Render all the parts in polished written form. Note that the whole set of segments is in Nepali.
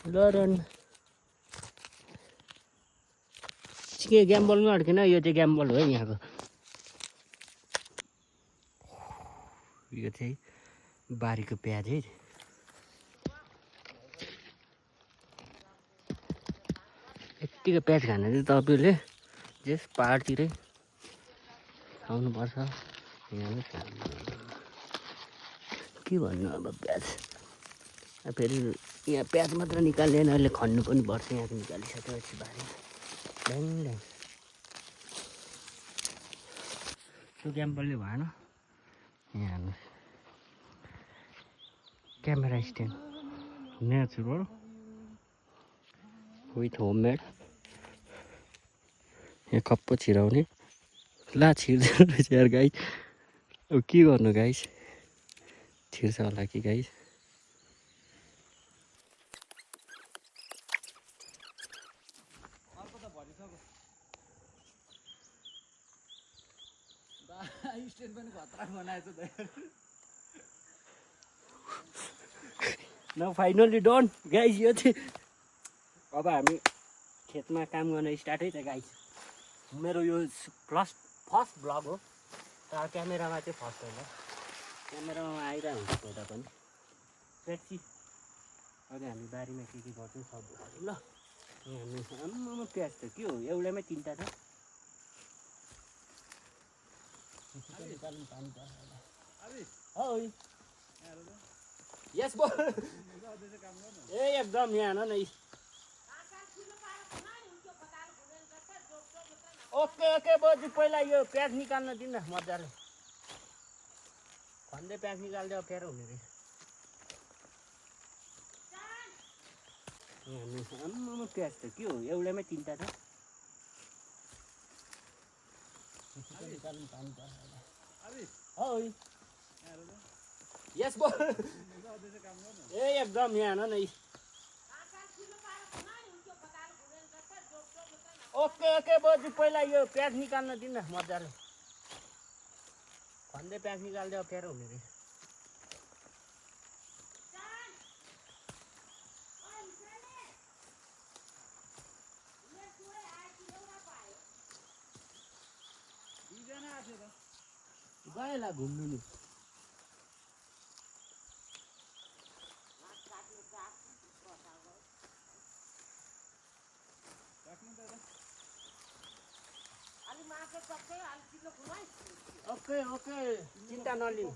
लरन के ग्याम्बलमा अड्किन यो चाहिँ ग्याम्बल हो यहाँको यो चाहिँ बारीको प्याज है यत्तिको प्याज खान चाहिँ तपाईँले जस पाहाडतिरै आउनुपर्छ यहाँ के भन्नु अब प्याज फेरि यहाँ प्याज मात्र निकाल्दैन अहिले खन्नु पनि पर्छ यहाँको निकालिसकेपछि बारी ड्याङ ड्याङ त्यो ग्याम्बलले भएन यहाँ हेर्नुहोस् camera stand natural with homemade यहाँ कप्पो छिराउने ला छिर्दैन रहेछ यार गाई अब के गर्नु गाइस छिर्छ होला कि गाइस न फाइनली डन गाइस यो चाहिँ अब हामी खेतमा काम गर्न स्टार्टै त गाइस मेरो यो फर्स्ट ब्लग हो तर क्यामेरामा चाहिँ फर्स्ट होइन क्यामेरामा आइरहेको हुन्छ पहिला पनि पेट्सी अहिले हामी बारीमा के गर्छौँ सब ल यहाँ आम्मामा प्याज त के हो एउटामै तिनवटा छ यस बो ए एकदम यहाँ न ओके ओके बजी पहिला यो प्याज निकाल्न दिनु न मजाले खन्दै प्याज निकाल्दै अप्ठ्यारो हुने रहेछ आम्मामा प्याज त के हो एउटामै तिनवटा छ यस बो ए एकदम यहाँ न ओके ओके बजी पहिला यो प्याज निकाल्न दिनु न मजाले खन्दै प्याज निकाल्दै अप्ठ्यारो हुने रहेछ गएला घुम्नु नि ओके ओके चिन्ता नलिनु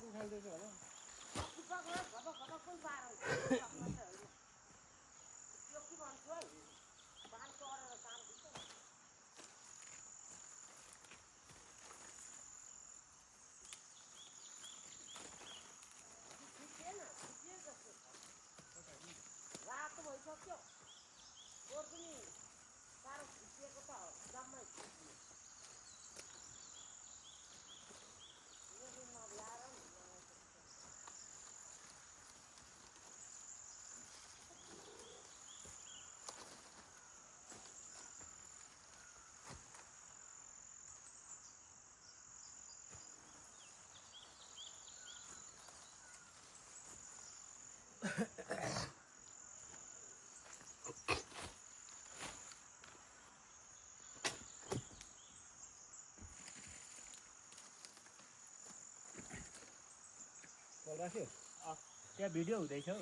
त्यहाँ भिडियो हुँदैछ हौ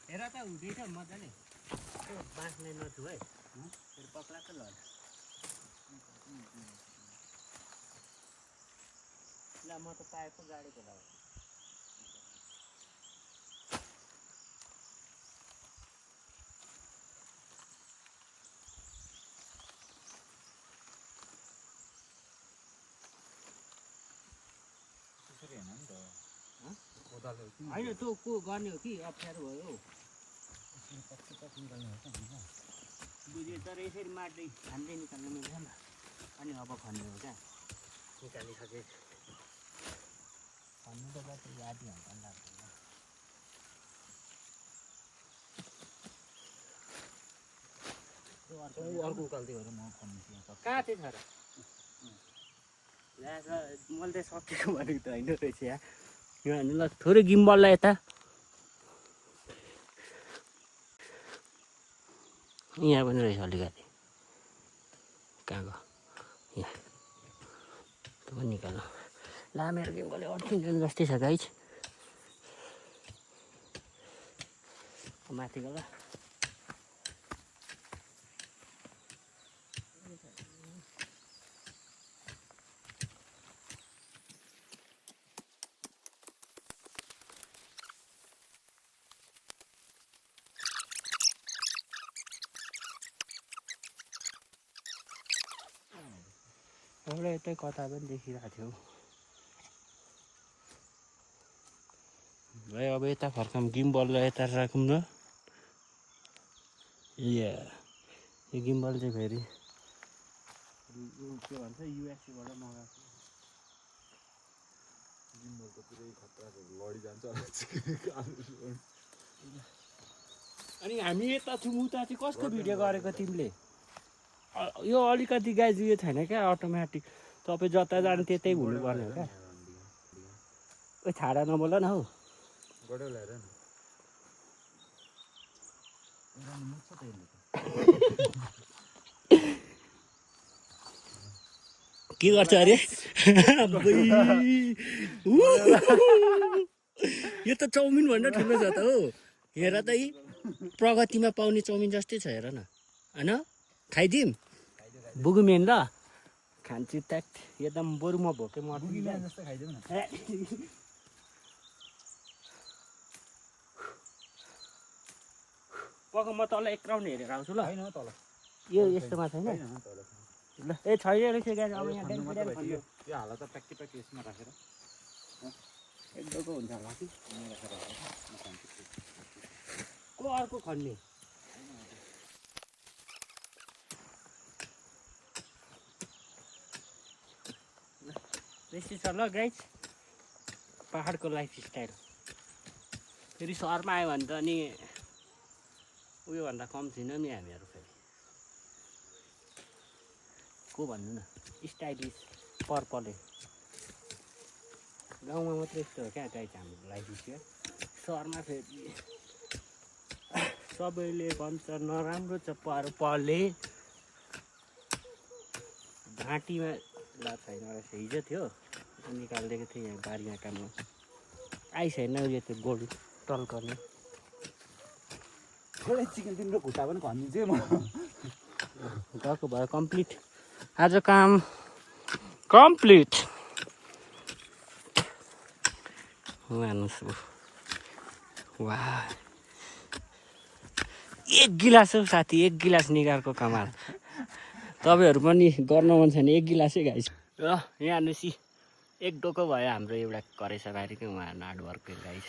हेर त हुँदैछ मजाले त्यो बाँच्ने नछु है फेरि पक्ला त ल म त पाएको गाडीको ल होइन त्यो को गर्ने हो कि अप्ठ्यारो भयो बुझ्यो तर यसरी मार्दै खाँदै निकाल्नु मिल्दैन अनि अब खन्ने हो क्या निकालिसके खन्नु त जति आधी घन्टा लाग्दैन अर्को उकाल्दै हो र म खन्नु कहाँ चाहिँ छ र मैले त सकेको भनेको त होइन रहेछ यहाँ यहाँ हेर्नु ल थोरै गिम्बललाई यता यहाँ पनि रहेछ अलिकति कहाँ गयो यहाँ त्यो पनि निकाल्नु ला मेरो गिम्बलले अड्किन्छ जस्तै छ गाइज माथि गयो एउटा यतै कता पनि देखिरहेको थियो भाइ अब यता फर्काउँ गिम्बललाई यता राखौँ न यो गिम्बल चाहिँ फेरि के भन्छ युएसएबाट मगाएको गिम्बल त पुरै खतरा लडिजान्छ अनि हामी यता छौँ उता चाहिँ कसको भिडियो गरेको तिमीले यो अलिकति गाइज उयो छैन क्या अटोमेटिक तपाईँ जता जानु त्यतै हुनुपर्ने हो क्या ओ छाडा नबोल न हौ के गर्छ अरे यो त चाउमिन भन्दा ठुलो छ त हो हेर त यी प्रगतिमा पाउने चाउमिन जस्तै छ हेर न होइन खाइदिउँ बुगुमेन ल खान्छु ट्याक एकदम बरु म भोकै मर्छु जस्तो खाइदिउँ न पक्क म तल एक राउन्ड हेरेर आउँछु ल होइन तल यो यस्तोमा छैन ल ए छैन रहेछ गाडी अब यहाँ त्यो हाल त प्याक्की प्याक्की यसमा राखेर एक डोको हुन्छ होला कि को अर्को खन्ने त्यस्तै छ ल गाइज पाहाडको लाइफ स्टाइल फेरि सहरमा आयो भने त अनि उयोभन्दा कम छैन नि हामीहरू फेरि को भन्नु न स्टाइलिस पर्पले गाउँमा मात्रै यस्तो हो क्या गाइज हाम्रो लाइफ स्टाइल सहरमा फेरि सबैले भन्छ नराम्रो छ पर्पले घाँटीमा ला छैन रहेछ हिजो थियो निकालिदिएको थिएँ यहाँ बारीमा काम आइस होइन उयो त्यो गोरु टल्कने थोरै चिकन तिम्रो खुट्टा पनि खनिदिन्छु म गएको भयो कम्प्लिट आज काम कम्प्लिट हेर्नुहोस् वा एक गिलास हो साथी एक गिलास निकालको कमाल तपाईँहरू पनि गर्न मन छ भने एक गिलासै गाइस र यहाँ हेर्नुहोस् एक डोको भयो हाम्रो एउटा करेसा बारीकै उहाँ हार्डवर्क गाइस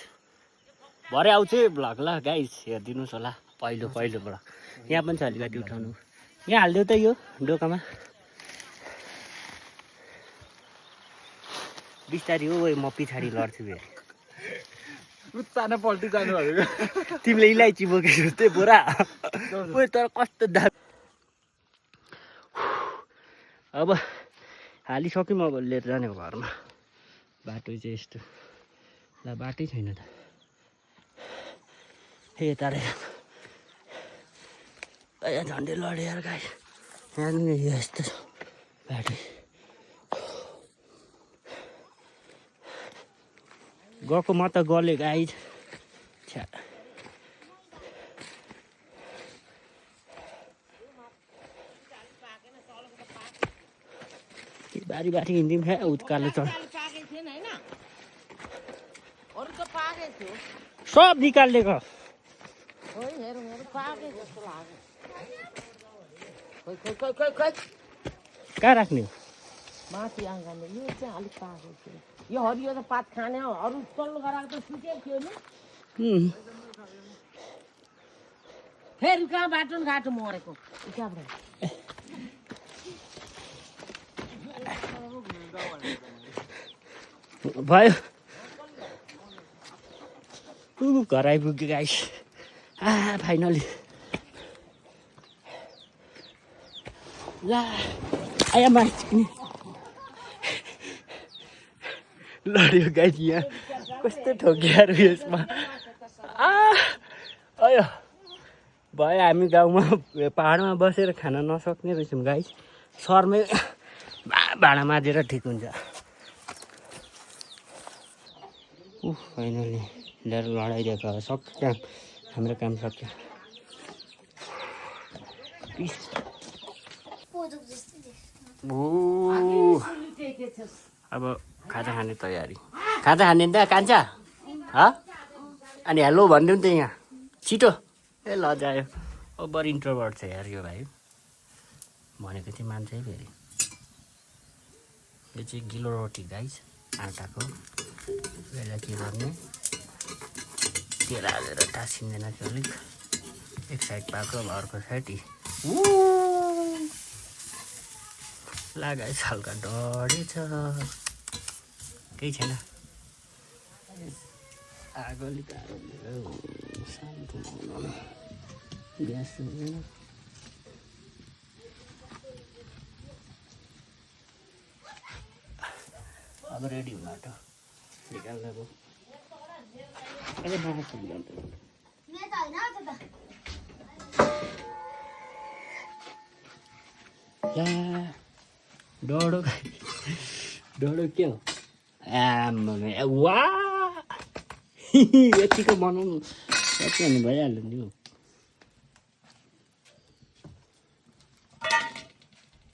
भरे आउँछ भ्लग ल गाइस हेरिदिनुहोस् होला पहिलो भ्लग यहाँ पनि छ अलिकति उठाउनु यहाँ हालिदेऊ त यो डोकामा बिस्तारी हो म पछाडि लड्छु फेरि उत्तानो पल्टी जानु भएको तिमीले इलाइची बोकेको जस्तै बोरा तर कस्तो दाम अब हालिसक्यौँ अब लिएर जाने घरमा बाटो चाहिँ यस्तो ल बाटै छैन त यता रहेछ झन्डै लड्यो यार गाई यहाँ यस्तो छ बाटो गएको म त गलेँ गाई छ्या बारी बारी हिँड्यौँ क्या उत्कालो चढ सब निकालिदिएको कहाँ राख्ने माथि आँगनमा यो चाहिँ अलिक पाकेको थियो यो हरियो त पात खाने हो अरू तल्लो गराएको त सुकेको थियो नि फेरि कहाँ बाटो घाटो मरेको त्यहाँबाट भयो घर आइपुग्यो गाइस फाइनली ला आया माइस लड्यो गाइस यहाँ कस्तो ठोकियाहरू यसमा अयो भयो हामी गाउँमा पाहाडमा बसेर खान नसक्ने रहेछौँ गाइस सहरमै भाँडा माझेर ठिक हुन्छ फाइनली लिएर लडाइदिएको सक्यो काम हाम्रो काम सक्यो अब खाजा खाने तयारी खाजा खाने त कान्छा अनि हेलो भनिदिउँ त यहाँ छिटो ए लजायो ओभर इन्ट्रोभर्ट छ यार यो भाइ भनेको चाहिँ मान्छे फेरि यो चाहिँ गिलो रोटी गाइस आँटाको यसलाई के गर्ने तेल हालेर टाँसिँदैन त्यो अलिक एक साइड पाएको अब अर्को साइड लगाएछ हल्का डढेछ केही छैन आगो अलिक शान्ति ग्यास हुँदैन अब रेडी हुनु आँट्यो निकाल्दा अब अझै मासु डढो डढो के हो वा यतिको बनाउनु यति भने भइहाल्यो नि